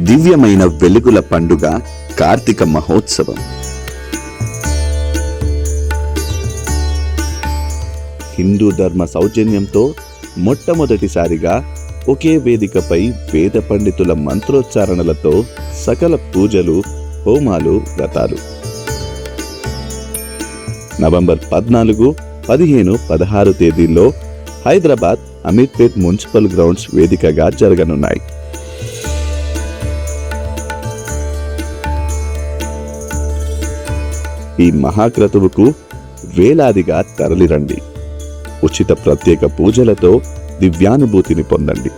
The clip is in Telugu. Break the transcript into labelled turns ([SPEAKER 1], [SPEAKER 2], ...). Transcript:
[SPEAKER 1] దివ్యమైన వెలుగుల పండుగ కార్తీక మహోత్సవం. హిందూ ధర్మ సౌజన్యంతో మొట్టమొదటిసారిగా ఒకే వేదికపై వేద పండితుల మంత్రోచ్చారణలతో సకల పూజలు, హోమాలు, వ్రతాలు. నవంబర్ 14, 15, 16 తేదీల్లో హైదరాబాద్ అమీర్పేట్ మున్సిపల్ గ్రౌండ్స్ వేదికగా జరగనున్నాయి. ఈ మహాక్రతువుకు వేలాదిగా తరలిరండి. ఉచిత ప్రత్యేక పూజలతో దివ్యానుభూతిని పొందండి.